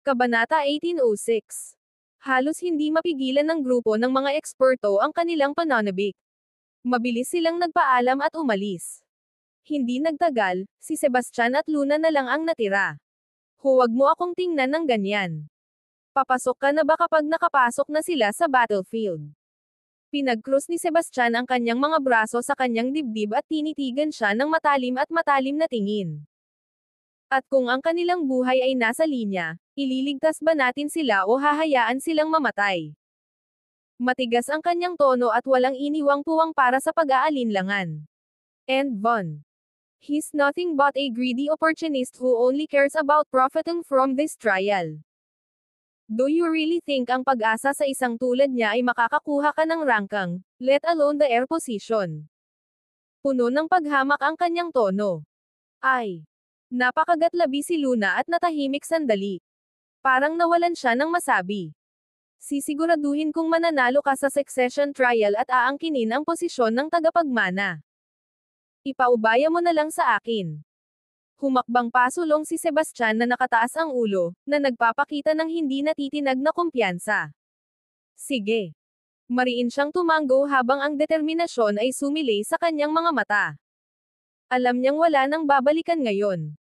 Kabanata 1806. Halos hindi mapigilan ng grupo ng mga eksperto ang kanilang pananabik. Mabilis silang nagpaalam at umalis. Hindi nagtagal, si Sebastian at Luna na lang ang natira. Huwag mo akong tingnan ng ganyan. Papasok ka na ba kapag nakapasok na sila sa battlefield? Pinag-cross ni Sebastian ang kanyang mga braso sa kanyang dibdib at tinitigan siya ng matalim na tingin. At kung ang kanilang buhay ay nasa linya, ililigtas ba natin sila o hahayaan silang mamatay? Matigas ang kanyang tono at walang iniwang puwang para sa pag-aalinlangan. And Von. He's nothing but a greedy opportunist who only cares about profiting from this trial. Do you really think ang pag-asa sa isang tulad niya ay makakakuha ka ng rangkang, let alone the air position? Puno ng paghamak ang kanyang tono. Ay. Napakagatlabi si Luna at natahimik sandali. Parang nawalan siya ng masabi. Sisiguraduhin kong mananalo ka sa succession trial at aangkinin ang posisyon ng tagapagmana. Ipaubaya mo na lang sa akin. Humakbang pasulong si Sebastian na nakataas ang ulo, na nagpapakita ng hindi natitinag na kumpiyansa. Sige. Mariin siyang tumango habang ang determinasyon ay sumilay sa kanyang mga mata. Alam niyang wala nang babalikan ngayon.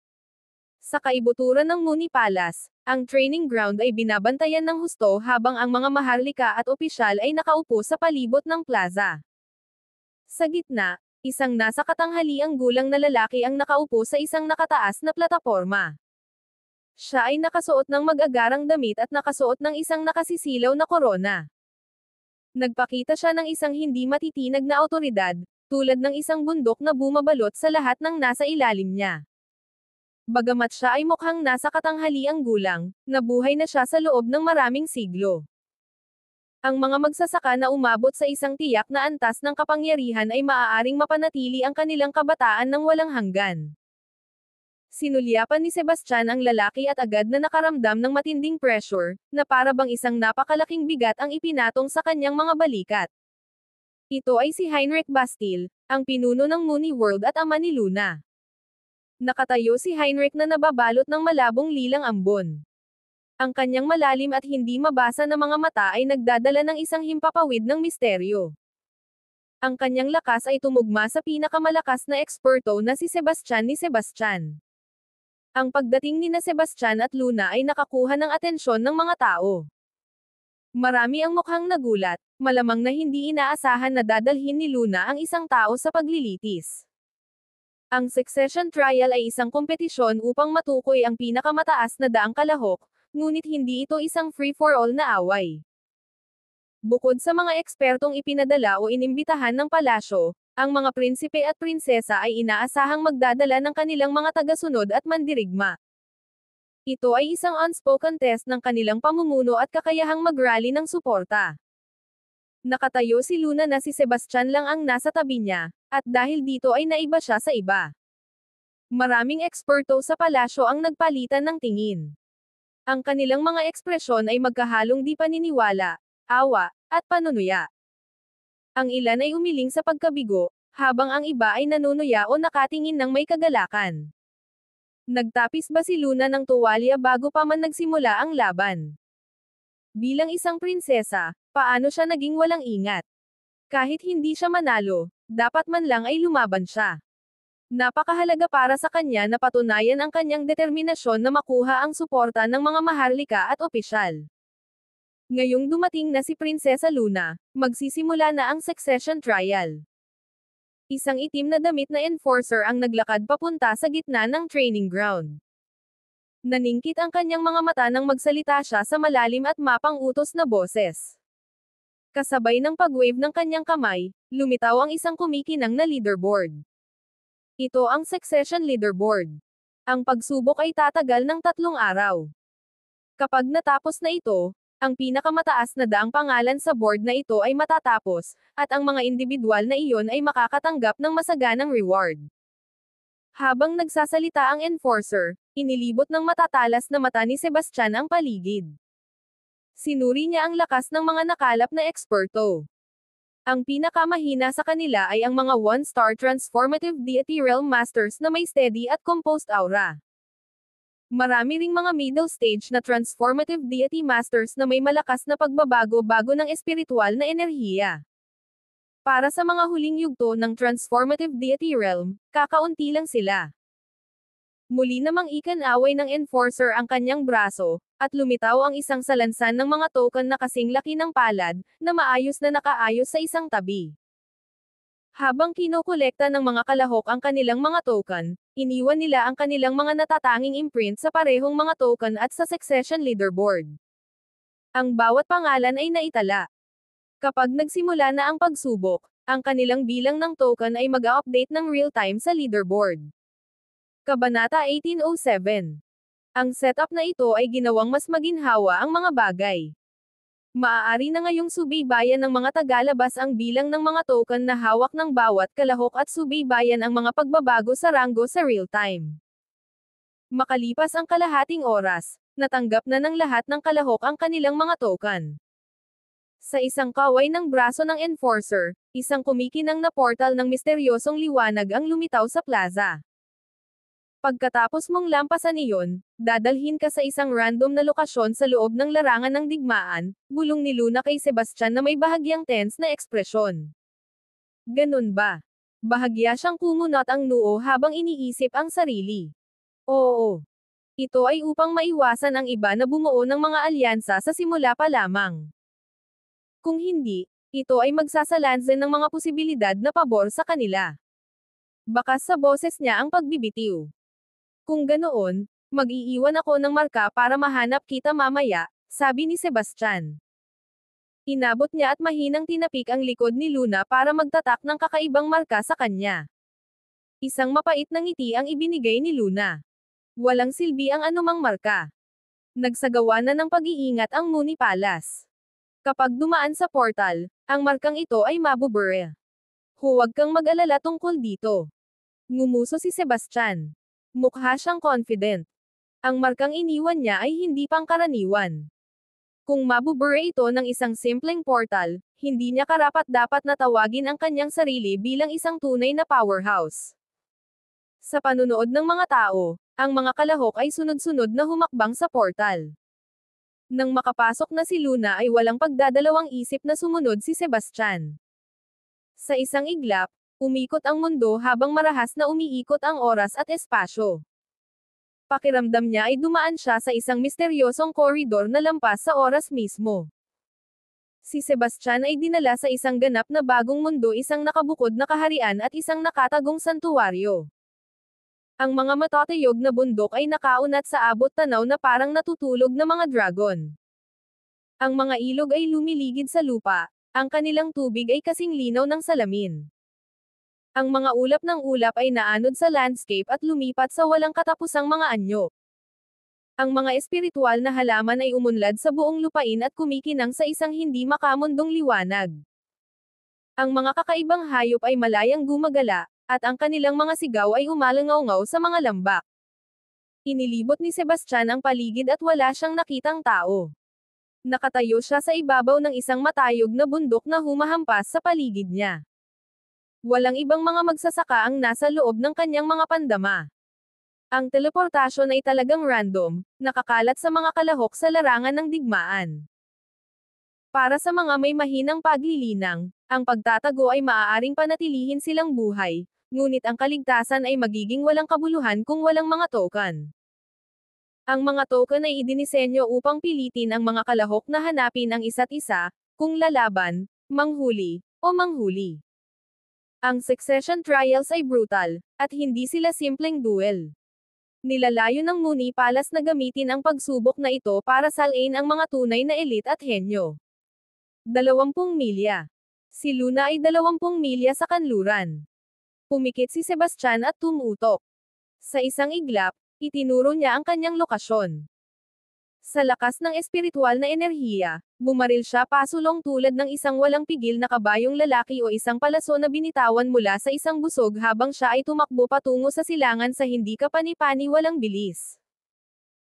Sa kaibuturan ng Muni Palace, ang training ground ay binabantayan ng husto habang ang mga maharlika at opisyal ay nakaupo sa palibot ng plaza. Sa gitna, isang nasa katanghaliang gulang na lalaki ang nakaupo sa isang nakataas na plataporma. Siya ay nakasuot ng mag-agarang damit at nakasuot ng isang nakasisilaw na korona. Nagpakita siya ng isang hindi matitinag na awtoridad, tulad ng isang bundok na bumabalot sa lahat ng nasa ilalim niya. Bagamat siya ay mukhang nasa katanghaliang gulang, nabuhay na siya sa loob ng maraming siglo. Ang mga magsasaka na umabot sa isang tiyak na antas ng kapangyarihan ay maaaring mapanatili ang kanilang kabataan ng walang hanggan. Sinulyapan ni Sebastian ang lalaki at agad na nakaramdam ng matinding pressure, na para bang isang napakalaking bigat ang ipinatong sa kanyang mga balikat. Ito ay si Heinrich Bastille, ang pinuno ng Mooney World at ama ni Luna. Nakatayo si Heinrich na nababalot ng malabong lilang ambon. Ang kanyang malalim at hindi mabasa na mga mata ay nagdadala ng isang himpapawid ng misteryo. Ang kanyang lakas ay tumugma sa pinakamalakas na eksperto na si Sebastian ni Sebastian. Ang pagdating ni na Sebastian at Luna ay nakakuha ng atensyon ng mga tao. Marami ang mukhang nagulat, malamang na hindi inaasahan na dadalhin ni Luna ang isang tao sa paglilitis. Ang succession trial ay isang kompetisyon upang matukoy ang pinakamataas na daang kalahok, ngunit hindi ito isang free-for-all na away. Bukod sa mga ekspertong ipinadala o inimbitahan ng palasyo, ang mga prinsipe at prinsesa ay inaasahang magdadala ng kanilang mga tagasunod at mandirigma. Ito ay isang unspoken test ng kanilang pamumuno at kakayahang mag-rally ng suporta. Nakatayo si Luna na si Sebastian lang ang nasa tabi niya, at dahil dito ay naiba siya sa iba. Maraming eksperto sa palasyo ang nagpalitan ng tingin. Ang kanilang mga ekspresyon ay magkahalong di paniniwala, awa, at panunuya. Ang ilan ay umiling sa pagkabigo, habang ang iba ay nanunuya o nakatingin ng may kagalakan. Nagtapis ba si Luna ng tuwalya bago pa man nagsimula ang laban? Bilang isang prinsesa, paano siya naging walang ingat? Kahit hindi siya manalo, dapat man lang ay lumaban siya. Napakahalaga para sa kanya na patunayan ang kanyang determinasyon na makuha ang suporta ng mga maharlika at opisyal. Ngayong dumating na si Prinsesa Luna, magsisimula na ang succession trial. Isang itim na damit na enforcer ang naglakad papunta sa gitna ng training ground. Naningkit ang kanyang mga mata nang magsalita siya sa malalim at mapang-utos na boses. Kasabay ng pag-wave ng kanyang kamay, lumitaw ang isang kumikinang na leaderboard. Ito ang succession leaderboard. Ang pagsubok ay tatagal ng 3 araw. Kapag natapos na ito, ang pinakamataas na daang pangalan sa board na ito ay matatapos, at ang mga individual na iyon ay makakatanggap ng masaganang reward. Habang nagsasalita ang enforcer, inilibot ng matatalas na mata ni Sebastian ang paligid. Sinuri niya ang lakas ng mga nakalap na eksperto. Ang pinakamahina sa kanila ay ang mga 1-star transformative deity realm masters na may steady at composed aura. Marami ring mga middle stage na transformative deity masters na may malakas na pagbabago-bago ng espiritual na enerhiya. Para sa mga huling yugto ng transformative deity realm, kakaunti lang sila. Muli namang ikan-away ng enforcer ang kanyang braso, at lumitaw ang isang salansan ng mga token na kasing laki ng palad, na maayos na nakaayos sa isang tabi. Habang kinokolekta ng mga kalahok ang kanilang mga token, iniwan nila ang kanilang mga natatanging imprint sa parehong mga token at sa succession leaderboard. Ang bawat pangalan ay naitala. Kapag nagsimula na ang pagsubok, ang kanilang bilang ng token ay mag-update ng real-time sa leaderboard. Kabanata 1807. Ang setup na ito ay ginawang mas maginhawa ang mga bagay. Maaari na ngayong subaybayan ng mga tagalabas ang bilang ng mga token na hawak ng bawat kalahok at subaybayan ang mga pagbabago sa ranggo sa real-time. Makalipas ang kalahating oras, natanggap na ng lahat ng kalahok ang kanilang mga token. Sa isang kaway ng braso ng enforcer, isang kumikinang na portal ng misteryosong liwanag ang lumitaw sa plaza. Pagkatapos mong lampasan iyon, dadalhin ka sa isang random na lokasyon sa loob ng larangan ng digmaan, bulong ni Luna kay Sebastian na may bahagyang tense na ekspresyon. Ganun ba? Bahagya siyang kumunot ang noo habang iniisip ang sarili. Oo. Ito ay upang maiwasan ang iba na bumuo ng mga alyansa sa simula pa lamang. Kung hindi, ito ay magsasalansan ng mga posibilidad na pabor sa kanila. Bakas sa boses niya ang pagbibitiw. Kung ganoon, mag-iiwan ako ng marka para mahanap kita mamaya, sabi ni Sebastian. Inabot niya at mahinang tinapik ang likod ni Luna para magtatak ng kakaibang marka sa kanya. Isang mapait na ngiti ang ibinigay ni Luna. Walang silbi ang anumang marka. Nagsagawa na ng pag-iingat ang Mooney Palace. Kapag dumaan sa portal, ang markang ito ay mabubure. Huwag kang mag-alala tungkol dito. Ngumuso si Sebastian. Mukha siyang confident. Ang markang iniwan niya ay hindi pangkaraniwan. Kung mabubure ito ng isang simpleng portal, hindi niya karapat-dapat na tawagin ang kanyang sarili bilang isang tunay na powerhouse. Sa panunood ng mga tao, ang mga kalahok ay sunod-sunod na humakbang sa portal. Nang makapasok na si Luna ay walang pagdadalawang isip na sumunod si Sebastian. Sa isang iglap, umikot ang mundo habang marahas na umiikot ang oras at espasyo. Pakiramdam niya ay dumaan siya sa isang misteryosong koridor na lampas sa oras mismo. Si Sebastian ay dinala sa isang ganap na bagong mundo, isang nakabukod na kaharian at isang nakatagong santuwaryo. Ang mga matatayog na bundok ay nakaunat sa abot tanaw na parang natutulog na mga dragon. Ang mga ilog ay lumiligid sa lupa, ang kanilang tubig ay kasing linaw ng salamin. Ang mga ulap ng ulap ay naanod sa landscape at lumipat sa walang katapusang mga anyo. Ang mga espiritual na halaman ay umunlad sa buong lupain at kumikinang sa isang hindi makamundong liwanag. Ang mga kakaibang hayop ay malayang gumagala, at ang kanilang mga sigaw ay umalangaw-ngaw sa mga lambak. Inilibot ni Sebastian ang paligid at wala siyang nakitang tao. Nakatayo siya sa ibabaw ng isang matayog na bundok na humahampas sa paligid niya. Walang ibang mga magsasaka ang nasa loob ng kanyang mga pandama. Ang teleportasyon ay talagang random, nakakalat sa mga kalahok sa larangan ng digmaan. Para sa mga may mahinang paglilinang, ang pagtatago ay maaaring panatilihin silang buhay, ngunit ang kaligtasan ay magiging walang kabuluhan kung walang mga token. Ang mga token ay idinisenyo upang pilitin ang mga kalahok na hanapin ang isa't isa, kung lalaban, manghuli, o manghuli. Ang succession trials ay brutal, at hindi sila simpleng duel. Nilalayo ng Mooney Palace na gamitin ang pagsubok na ito para salin ang mga tunay na elite at henyo. 20 milya. Si Luna ay 20 milya sa kanluran. Pumikit si Sebastian at tumutok. Sa isang iglap, itinuro niya ang kanyang lokasyon. Sa lakas ng espiritual na enerhiya, bumaril siya pasulong tulad ng isang walang pigil na kabayong lalaki o isang palaso na binitawan mula sa isang busog habang siya ay tumakbo patungo sa silangan sa hindi kapani-pani walang bilis.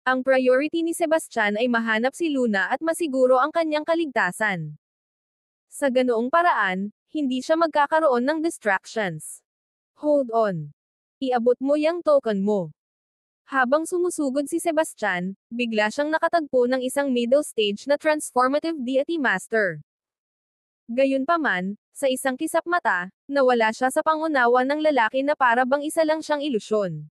Ang priority ni Sebastian ay mahanap si Luna at masiguro ang kanyang kaligtasan. Sa ganoong paraan, hindi siya magkakaroon ng distractions. Hold on. Iabot mo yang token mo. Habang sumusugod si Sebastian, bigla siyang nakatagpo ng isang middle stage na transformative deity master. Gayunpaman, sa isang kisap mata, nawala siya sa pangunawa ng lalaki na para bang isa lang siyang ilusyon.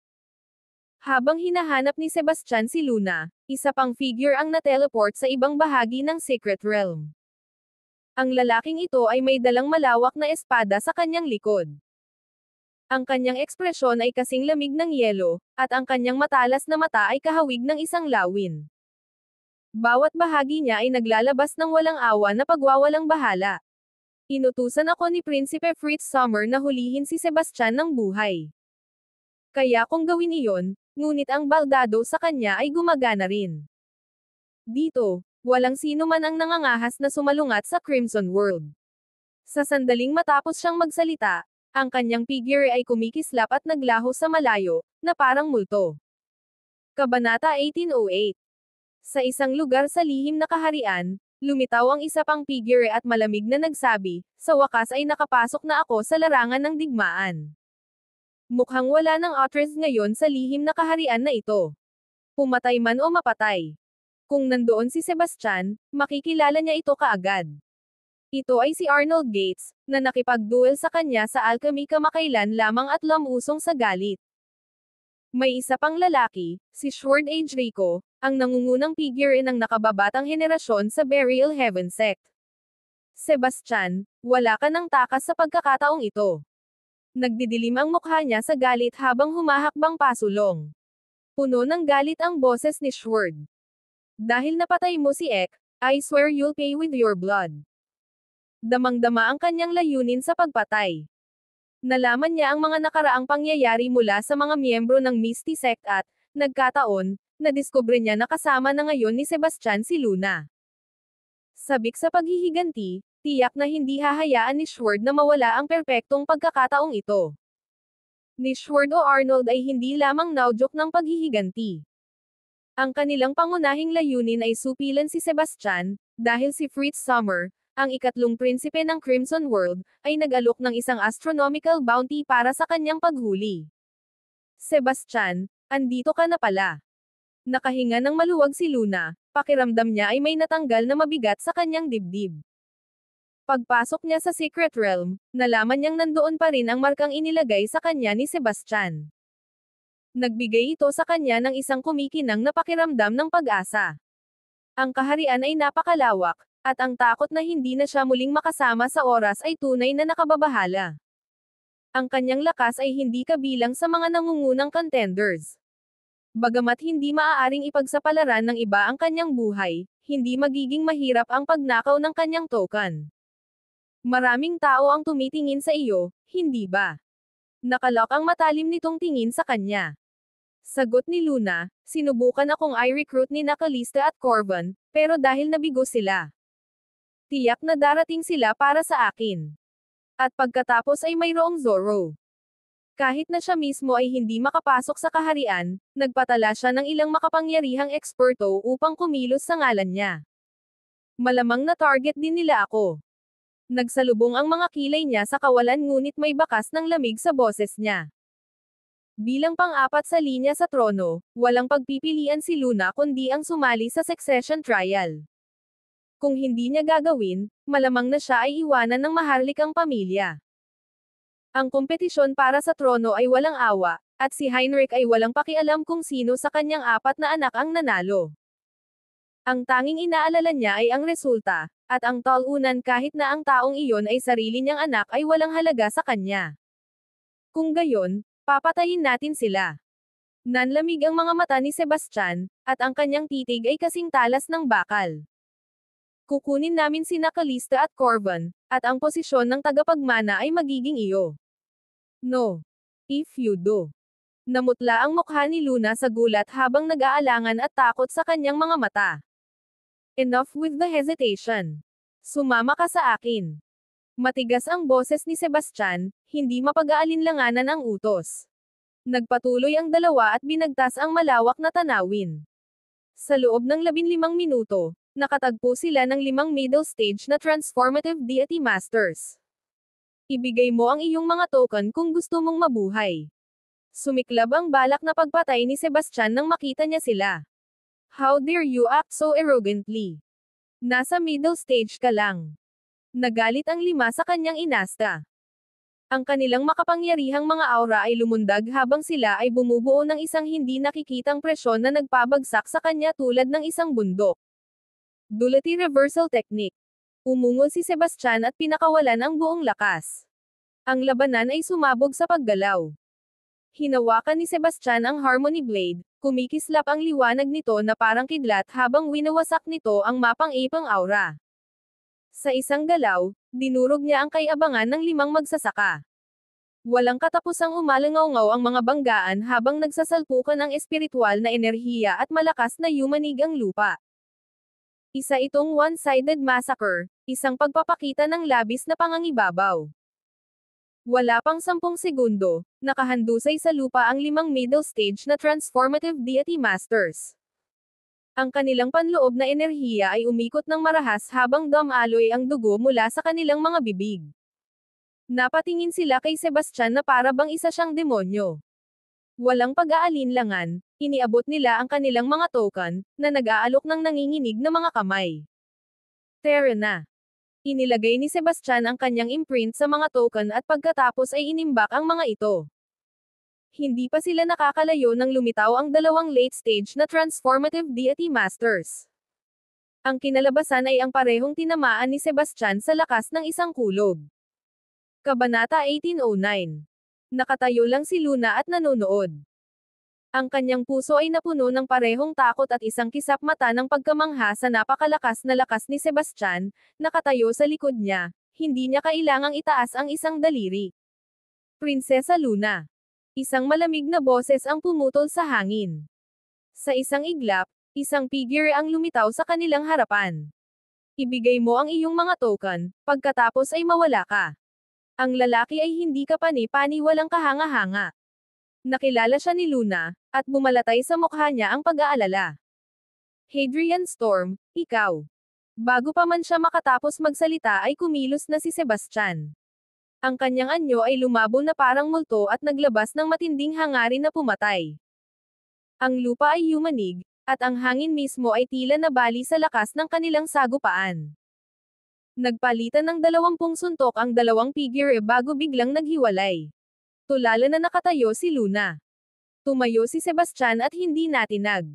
Habang hinahanap ni Sebastian si Luna, isa pang figure ang na-teleport sa ibang bahagi ng Secret Realm. Ang lalaking ito ay may dalang malawak na espada sa kanyang likod. Ang kanyang ekspresyon ay kasing lamig ng yelo, at ang kanyang matalas na mata ay kahawig ng isang lawin. Bawat bahagi niya ay naglalabas ng walang awa na pagwawalang bahala. Inutusan ako ni Prinsipe Fritz Sommer na hulihin si Sebastian ng buhay. Kaya kung gawin iyon, ngunit ang baldado sa kanya ay gumagana rin. Dito, walang sino man ang nangangahas na sumalungat sa Crimson World. Sa sandaling matapos siyang magsalita, ang kanyang figure ay kumikislap at naglaho sa malayo, na parang multo. Kabanata 1808. Sa isang lugar sa lihim na kaharian, lumitaw ang isa pang figure at malamig na nagsabi, sa wakas ay nakapasok na ako sa larangan ng digmaan. Mukhang wala ng Atreides ngayon sa lihim na kaharian na ito. Pumatay man o mapatay. Kung nandoon si Sebastian, makikilala niya ito kaagad. Ito ay si Arnold Gates, na nakipagduel sa kanya sa alchemy kamakailan lamang at lamusong sa galit. May isa pang lalaki, si Sword Age Rico, ang nangungunang figure ng nakababatang henerasyon sa Burial Heaven Sect. Sebastian, wala ka ng takas sa pagkakataong ito. Nagdidilim ang mukha niya sa galit habang humahakbang pasulong. Puno ng galit ang boses ni Sword. Dahil napatay mo si Ek, I swear you'll pay with your blood. Damang-dama ang kanyang layunin sa pagpatay. Nalaman niya ang mga nakaraang pangyayari mula sa mga miyembro ng Misty Sect at, nagkataon, nadiskubre niya na kasama na ngayon ni Sebastian si Luna. Sabik sa paghihiganti, tiyak na hindi hahayaan ni Sword na mawala ang perpektong pagkakataong ito. Ni Sword o Arnold ay hindi lamang naudyok ng paghihiganti. Ang kanilang pangunahing layunin ay supilan si Sebastian, dahil si Fritz Sommer, ang ikatlong prinsipe ng Crimson World, ay nag-alok ng isang astronomical bounty para sa kanyang paghuli. Sebastian, andito ka na pala. Nakahinga ng maluwag si Luna, pakiramdam niya ay may natanggal na mabigat sa kanyang dibdib. Pagpasok niya sa Secret Realm, nalaman niyang nandoon pa rin ang markang inilagay sa kanya ni Sebastian. Nagbigay ito sa kanya ng isang kumikinang na pakiramdam ng pag-asa. Ang kaharian ay napakalawak, at ang takot na hindi na siya muling makasama sa oras ay tunay na nakababahala. Ang kanyang lakas ay hindi kabilang sa mga nangungunang contenders. Bagamat hindi maaaring ipagsapalaran ng iba ang kanyang buhay, hindi magiging mahirap ang pagnakaw ng kanyang token. Maraming tao ang tumitingin sa iyo, hindi ba? Nakalok ang matalim nitong tingin sa kanya. Sagot ni Luna, sinubukan akong i-recruit ni Nakalista at Corvan, pero dahil nabigo sila. Tiyak na darating sila para sa akin. At pagkatapos ay mayroong Zorro. Kahit na siya mismo ay hindi makapasok sa kaharian, nagpatala siya ng ilang makapangyarihang eksperto upang kumilos sa ngalan niya. Malamang na target din nila ako. Nagsalubong ang mga kilay niya sa kawalan ngunit may bakas ng lamig sa boses niya. Bilang pang-apat sa linya sa trono, walang pagpipilian si Luna kundi ang sumali sa succession trial. Kung hindi niya gagawin, malamang na siya ay iwanan ng maharlikang pamilya. Ang kompetisyon para sa trono ay walang awa, at si Heinrich ay walang pakialam kung sino sa kanyang apat na anak ang nanalo. Ang tanging inaalala niya ay ang resulta, at ang talunan kahit na ang taong iyon ay sarili niyang anak ay walang halaga sa kanya. Kung gayon, papatayin natin sila. Nanlamig ang mga mata ni Sebastian, at ang kanyang titig ay kasing talas ng bakal. Kukunin namin si Nakalista at Corvan, at ang posisyon ng tagapagmana ay magiging iyo. No. If you do. Namutla ang mukha ni Luna sa gulat habang nag-aalangan at takot sa kanyang mga mata. Enough with the hesitation. Sumama ka sa akin. Matigas ang boses ni Sebastian, hindi mapag-aalinlanganan ang utos. Nagpatuloy ang dalawa at binagtas ang malawak na tanawin. Sa loob ng 15 minuto, nakatagpo sila ng 5 middle stage na transformative deity masters. Ibigay mo ang iyong mga token kung gusto mong mabuhay. Sumiklab ang balak na pagpatay ni Sebastian nang makita niya sila. How dare you act so arrogantly? Nasa middle stage ka lang. Nagalit ang 5 sa kanyang inasta. Ang kanilang makapangyarihang mga aura ay lumundag habang sila ay bumubuo ng isang hindi nakikitang presyon na nagpabagsak sa kanya tulad ng isang bundok. Duality reversal technique. Umungol si Sebastian at pinakawalan ang buong lakas. Ang labanan ay sumabog sa paggalaw. Hinawakan ni Sebastian ang Harmony Blade, kumikislap ang liwanag nito na parang kidlat habang winawasak nito ang mapang-ipang aura. Sa isang galaw, dinurog niya ang kay-abangan ng 5 magsasaka. Walang katapusang umalangaw-ngaw ang mga banggaan habang nagsasalpukan ang espiritual na enerhiya at malakas na yumanig ang lupa. Isa itong one-sided massacre, isang pagpapakita ng labis na pangangibabaw. Wala pang 10 segundo, nakahandusay sa lupa ang 5 middle stage na transformative deity masters. Ang kanilang panloob na enerhiya ay umikot ng marahas habang dumaloy ang dugo mula sa kanilang mga bibig. Napatingin sila kay Sebastian na para bang isa siyang demonyo. Walang pag-aalinlangan, iniabot nila ang kanilang mga token, na nag-aalok ng nanginginig na mga kamay. Tara na. Inilagay ni Sebastian ang kanyang imprint sa mga token at pagkatapos ay inimbak ang mga ito. Hindi pa sila nakakalayo nang lumitaw ang 2 late-stage na transformative deity masters. Ang kinalabasan ay ang parehong tinamaan ni Sebastian sa lakas ng isang kulog. Kabanata 1809. Nakatayo lang si Luna at nanonood. Ang kanyang puso ay napuno ng parehong takot at isang kisap mata ng pagkamangha sa napakalakas na lakas ni Sebastian, nakatayo sa likod niya, hindi niya kailangang itaas ang isang daliri. Prinsesa Luna. Isang malamig na boses ang pumutol sa hangin. Sa isang iglap, isang figure ang lumitaw sa kanilang harapan. Ibigay mo ang iyong mga token, pagkatapos ay mawala ka. Ang lalaki ay hindi kapani-pani walang kahanga-hanga. Nakilala siya ni Luna, at bumalatay sa mukha niya ang pag-aalala. Hadrian Storm, ikaw. Bago pa man siya makatapos magsalita ay kumilos na si Sebastian. Ang kanyang anyo ay lumabo na parang multo at naglabas ng matinding hangarin na pumatay. Ang lupa ay yumanig, at ang hangin mismo ay tila nabali sa lakas ng kanilang sagupaan. Nagpalitan ng 20 suntok ang 2 figure bago biglang naghiwalay. Tulala na nakatayo si Luna. Tumayo si Sebastian at hindi natinag.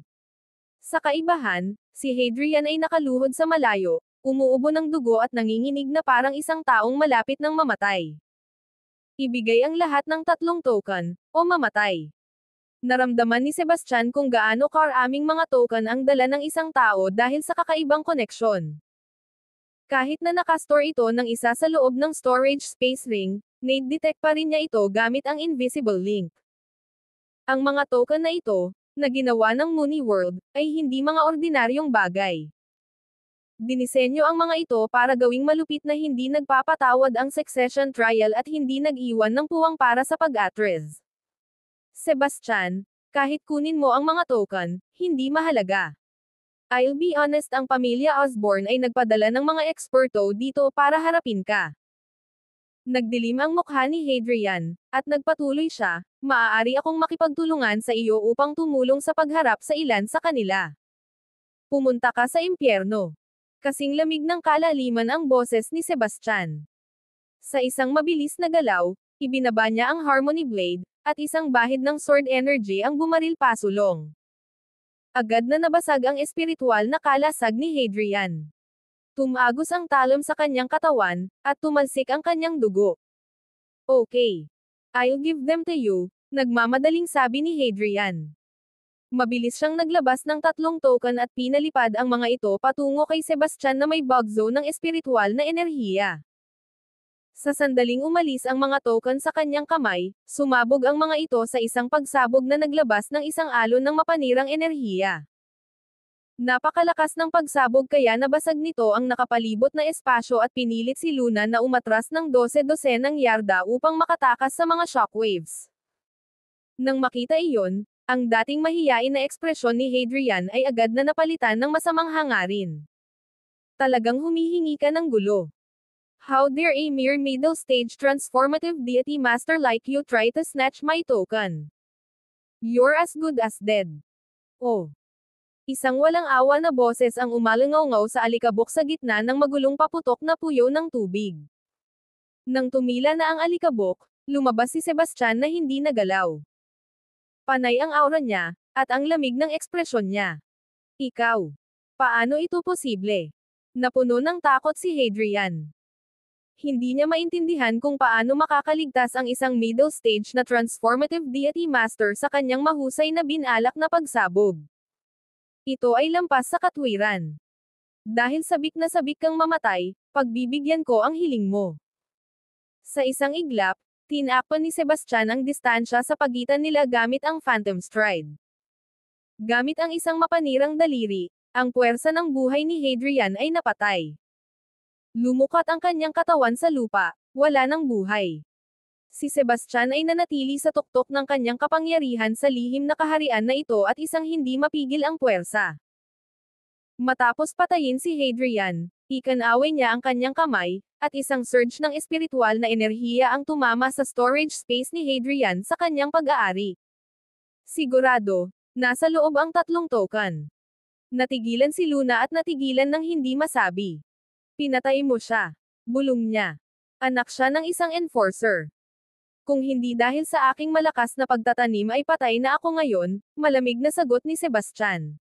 Sa kaibahan, si Hadrian ay nakaluhod sa malayo, umuubo ng dugo at nanginginig na parang isang taong malapit ng mamatay. Ibigay ang lahat ng 3 token, o mamatay. Naramdaman ni Sebastian kung gaano karaming mga token ang dala ng isang tao dahil sa kakaibang koneksyon. Kahit na nakastore ito ng isa sa loob ng storage space ring, nade-detect pa rin niya ito gamit ang invisible link. Ang mga token na ito, na ginawa ng Mooney World, ay hindi mga ordinaryong bagay. Dinisenyo ang mga ito para gawing malupit na hindi nagpapatawad ang succession trial at hindi nag-iwan ng puwang para sa pag-atres. Sebastian, kahit kunin mo ang mga token, hindi mahalaga. I'll be honest, ang pamilya Osborne ay nagpadala ng mga eksperto dito para harapin ka. Nagdilim ang mukha ni Hadrian, at nagpatuloy siya, maaari akong makipagtulungan sa iyo upang tumulong sa pagharap sa ilan sa kanila. Pumunta ka sa impyerno. Kasing lamig ng kalaliman ang boses ni Sebastian. Sa isang mabilis na galaw, ibinaba niya ang Harmony Blade, at isang bahid ng sword energy ang bumaril pasulong. Agad na nabasag ang espiritual na kalasag ni Hadrian. Tumagos ang talom sa kanyang katawan, at tumalsik ang kanyang dugo. Okay. I'll give them to you, nagmamadaling sabi ni Hadrian. Mabilis siyang naglabas ng 3 token at pinalipad ang mga ito patungo kay Sebastian na may bug zone ng espiritual na enerhiya. Sa sandaling umalis ang mga token sa kanyang kamay, sumabog ang mga ito sa isang pagsabog na naglabas ng isang alon ng mapanirang enerhiya. Napakalakas ng pagsabog kaya nabasag nito ang nakapalibot na espasyo at pinilit si Luna na umatras ng 12 yarda upang makatakas sa mga shockwaves. Nang makita iyon, ang dating mahiyain na ekspresyon ni Hadrian ay agad na napalitan ng masamang hangarin. Talagang humihingi ka ng gulo. How dare a mere middle stage transformative deity master like you try to snatch my token? You're as good as dead. Oh. Isang walang awa na boses ang umalangaw sa alikabok sa gitna ng magulong paputok na puyo ng tubig. Nang tumila na ang alikabok, lumabas si Sebastian na hindi nagalaw. Panay ang aura niya, at ang lamig ng ekspresyon niya. Ikaw. Paano ito posible? Napuno ng takot si Hadrian. Hindi niya maintindihan kung paano makakaligtas ang isang middle stage na transformative deity master sa kanyang mahusay na binalak na pagsabog. Ito ay lampas sa katwiran. Dahil sabik na sabik kang mamatay, pagbibigyan ko ang hiling mo. Sa isang iglap, tinakpan ni Sebastian ang distansya sa pagitan nila gamit ang Phantom Stride. Gamit ang isang mapanirang daliri, ang puwersa ng buhay ni Hadrian ay napatay. Lumukat ang kanyang katawan sa lupa, wala ng buhay. Si Sebastian ay nanatili sa tuktok ng kanyang kapangyarihan sa lihim na kaharian na ito at isang hindi mapigil ang puwersa. Matapos patayin si Hadrian, ikanaway niya ang kanyang kamay, at isang surge ng espiritual na enerhiya ang tumama sa storage space ni Hadrian sa kanyang pag-aari. Sigurado, nasa loob ang tatlong token. Natigilan si Luna at natigilan ng hindi masabi. Pinatay mo siya. Bulong niya. Anak siya ng isang enforcer. Kung hindi dahil sa aking malakas na pagtatanim ay patay na ako ngayon, malamig na sagot ni Sebastian.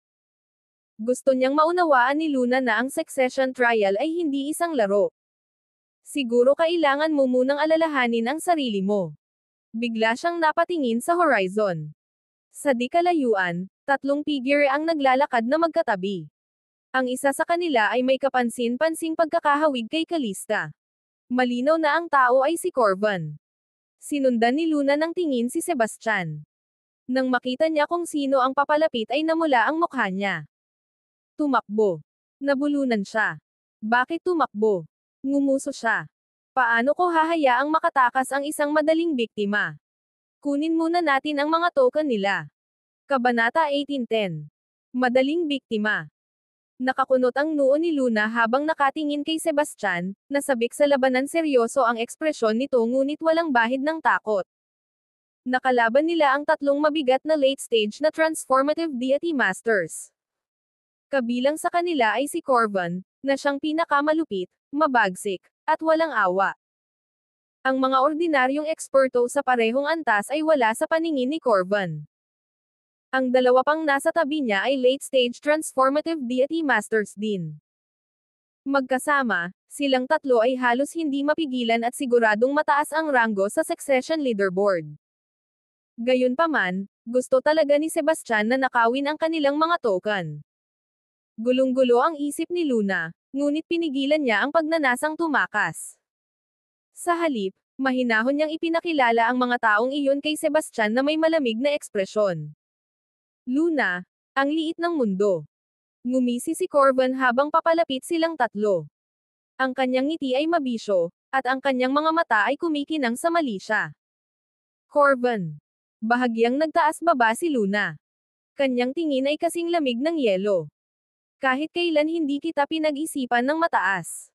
Gusto niyang maunawaan ni Luna na ang succession trial ay hindi isang laro. Siguro kailangan mo munang alalahanin ang sarili mo. Bigla siyang napatingin sa horizon. Sa di kalayuan, tatlong figure ang naglalakad na magkatabi. Ang isa sa kanila ay may kapansin-pansing pagkakahawig kay Callista. Malinaw na ang tao ay si Corvan. Sinundan ni Luna ng tingin si Sebastian. Nang makita niya kung sino ang papalapit ay namula ang mukha niya. Tumakbo. Nabulunan siya. Bakit tumakbo? Ngumuso siya. Paano ko hahayaang makatakas ang isang madaling biktima? Kunin muna natin ang mga token nila. Kabanata 1810. Madaling biktima. Nakakunot ang noo ni Luna habang nakatingin kay Sebastian, nasabik sa labanan seryoso ang ekspresyon nito ngunit walang bahid ng takot. Nakalaban nila ang tatlong mabigat na late-stage na transformative deity masters. Kabilang sa kanila ay si Corvan, na siyang pinakamalupit, mabagsik, at walang awa. Ang mga ordinaryong eksperto sa parehong antas ay wala sa paningin ni Corvan. Ang dalawa pang nasa tabi niya ay late-stage transformative deity masters din. Magkasama, silang tatlo ay halos hindi mapigilan at siguradong mataas ang ranggo sa succession leaderboard. Gayunpaman, gusto talaga ni Sebastian na nakawin ang kanilang mga token. Gulong-gulo ang isip ni Luna, ngunit pinigilan niya ang pagnanasang tumakas. Sa halip, mahinahon niyang ipinakilala ang mga taong iyon kay Sebastian na may malamig na ekspresyon. Luna, ang liit ng mundo. Ngumisi si Corvan habang papalapit silang tatlo. Ang kanyang ngiti ay mabisyo, at ang kanyang mga mata ay kumikinang sa mali siya. Corvan. Bahagyang nagtaas-baba si Luna. Kanyang tingin ay kasing lamig ng yelo. Kahit kailan hindi kita pinag-isipan ng mataas.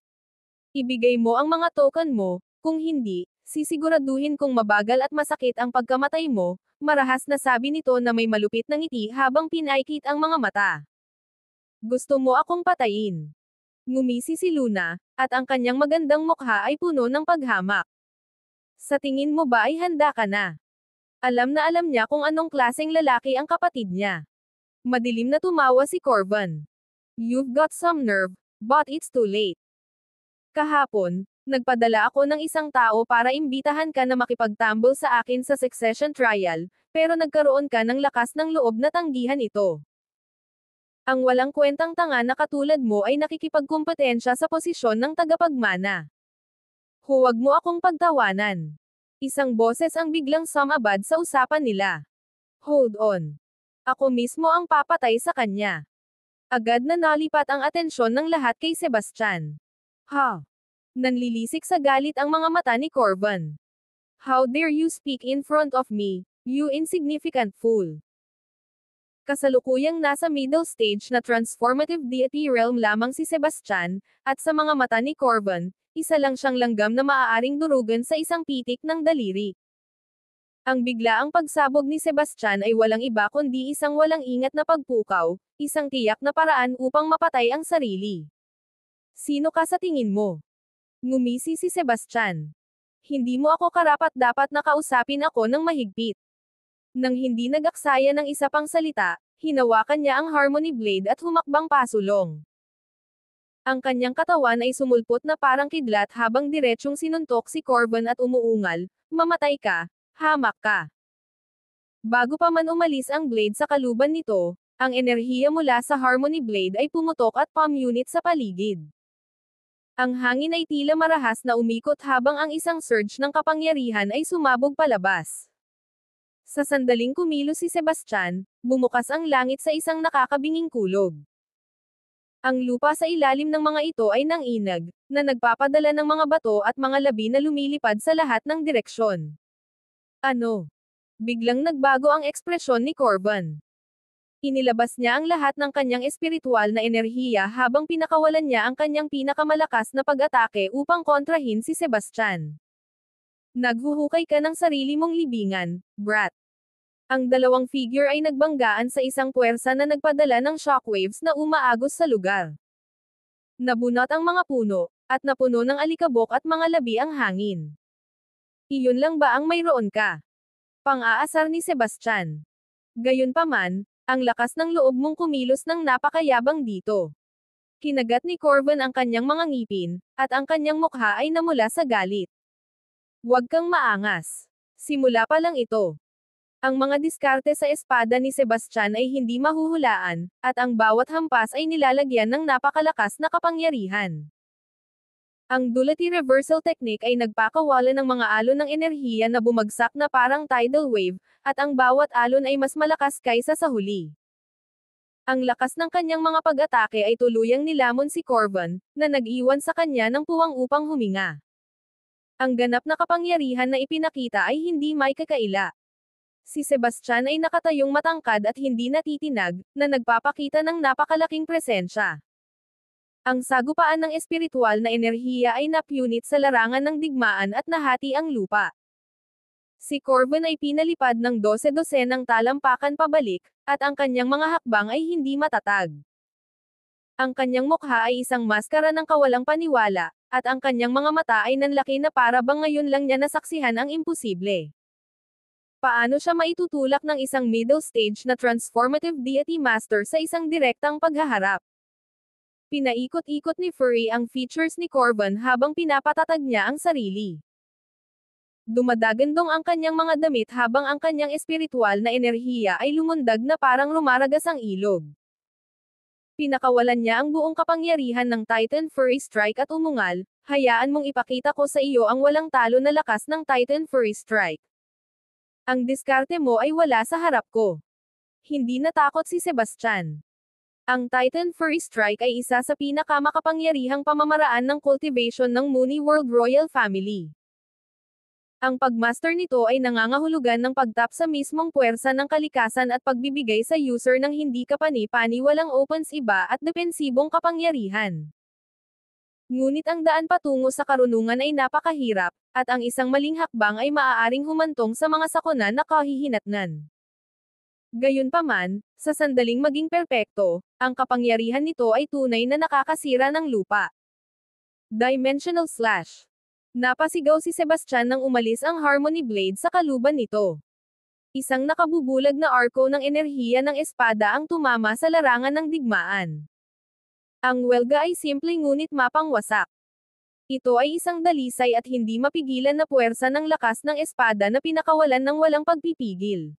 Ibigay mo ang mga token mo, kung hindi, sisiguraduhin kong mabagal at masakit ang pagkamatay mo, marahas na sabi nito na may malupit na ngiti habang pinaikit ang mga mata. Gusto mo akong patayin? Ngumisi si Luna, at ang kanyang magandang mukha ay puno ng paghamak. Sa tingin mo ba ay handa ka na? Alam na alam niya kung anong klaseng lalaki ang kapatid niya. Madilim na tumawa si Corvan. You've got some nerve, but it's too late. Kahapon, nagpadala ako ng isang tao para imbitahan ka na makipagtambol sa akin sa succession trial, pero nagkaroon ka ng lakas ng loob na tanggihan ito. Ang walang kwentang tanga na katulad mo ay nakikipagkumpetensya sa posisyon ng tagapagmana. Huwag mo akong pagtawanan. Isang boses ang biglang sumabad sa usapan nila. Hold on. Ako mismo ang papatay sa kanya. Agad na nalipat ang atensyon ng lahat kay Sebastian. Ha? Nanlilisik sa galit ang mga mata ni Corvan. How dare you speak in front of me, you insignificant fool. Kasalukuyang nasa middle stage na transformative deity realm lamang si Sebastian, at sa mga mata ni Corvan, isa lang siyang langgam na maaaring durugan sa isang pitik ng daliri. Ang biglaang pagsabog ni Sebastian ay walang iba kundi isang walang ingat na pagpukaw, isang tiyak na paraan upang mapatay ang sarili. Sino ka sa tingin mo? Ngumisi si Sebastian. Hindi mo ako karapat-dapat na kausapin ako ng mahigpit. Nang hindi nagaksaya ng isa pang salita, hinawakan niya ang Harmony Blade at humakbang pasulong. Ang kanyang katawan ay sumulpot na parang kidlat habang diretsyong sinuntok si Corban at umuungal, "Mamatay ka, hamak ka." Bago pa man umalis ang blade sa kaluban nito, ang enerhiya mula sa Harmony Blade ay pumutok at pum-unit sa paligid. Ang hangin ay tila marahas na umikot habang ang isang surge ng kapangyarihan ay sumabog palabas. Sa sandaling kumilos si Sebastian, bumukas ang langit sa isang nakakabinging kulog. Ang lupa sa ilalim ng mga ito ay nanginag, na nagpapadala ng mga bato at mga labi na lumilipad sa lahat ng direksyon. Ano? Biglang nagbago ang ekspresyon ni Corban. Inilabas niya ang lahat ng kanyang espiritual na enerhiya habang pinakawalan niya ang kanyang pinakamalakas na pag-atake upang kontrahin si Sebastian. Naghuhukay ka ng sarili mong libingan, brat. Ang dalawang figure ay nagbanggaan sa isang puwersa na nagpadala ng shockwaves na umaagos sa lugar. Nabunot ang mga puno, at napuno ng alikabok at mga labi ang hangin. Iyon lang ba ang mayroon ka? Pang-aasar ni Sebastian. Gayunpaman, ang lakas ng loob mong kumilos ng napakayabang dito. Kinagat ni Corban ang kanyang mga ngipin, at ang kanyang mukha ay namula sa galit. Huwag kang maangas. Simula pa lang ito. Ang mga diskarte sa espada ni Sebastian ay hindi mahuhulaan, at ang bawat hampas ay nilalagyan ng napakalakas na kapangyarihan. Ang Duality Reversal Technique ay nagpakawala ng mga alon ng enerhiya na bumagsak na parang tidal wave, at ang bawat alon ay mas malakas kaysa sa huli. Ang lakas ng kanyang mga pag-atake ay tuluyang nilamon si Corban, na nag-iwan sa kanya ng puwang upang huminga. Ang ganap na kapangyarihan na ipinakita ay hindi may kakaila. Si Sebastian ay nakatayong matangkad at hindi natitinag, na nagpapakita ng napakalaking presensya. Ang sagupaan ng espiritual na enerhiya ay napunit sa larangan ng digmaan at nahati ang lupa. Si Corban ay pinalipad ng 12-dosenang talampakan pabalik, at ang kanyang mga hakbang ay hindi matatag. Ang kanyang mukha ay isang maskara ng kawalang paniwala, at ang kanyang mga mata ay nanlaki na para bang ngayon lang niya nasaksihan ang imposible. Paano siya maitutulak ng isang middle stage na transformative deity master sa isang direktang paghaharap? Pinaikot-ikot ni Furry ang features ni Corban habang pinapatatag niya ang sarili. Dumadagandong ang kanyang mga damit habang ang kanyang espiritual na enerhiya ay lumundag na parang rumaragas ang ilog. Pinakawalan niya ang buong kapangyarihan ng Titan Furry Strike at umungal, "Hayaan mong ipakita ko sa iyo ang walang talo na lakas ng Titan Furry Strike. Ang diskarte mo ay wala sa harap ko." Hindi natakot si Sebastian. Ang Titan Furry Strike ay isa sa pinakamakapangyarihang pamamaraan ng cultivation ng Mooney World Royal Family. Ang pagmaster nito ay nangangahulugan ng pagtap sa mismong puwersa ng kalikasan at pagbibigay sa user ng hindi kapani-paniwalang opens iba at depensibong kapangyarihan. Ngunit ang daan patungo sa karunungan ay napakahirap, at ang isang maling hakbang ay maaaring humantong sa mga sakuna na kahihinatnan. Gayunpaman, sa sandaling maging perpekto, ang kapangyarihan nito ay tunay na nakakasira ng lupa. Dimensional Slash. Napasigaw si Sebastian nang umalis ang Harmony Blade sa kaluban nito. Isang nakabubulag na arko ng enerhiya ng espada ang tumama sa larangan ng digmaan. Ang welga ay simple ngunit mapangwasak. Ito ay isang dalisay at hindi mapigilan na puwersa ng lakas ng espada na pinakawalan ng walang pagpipigil.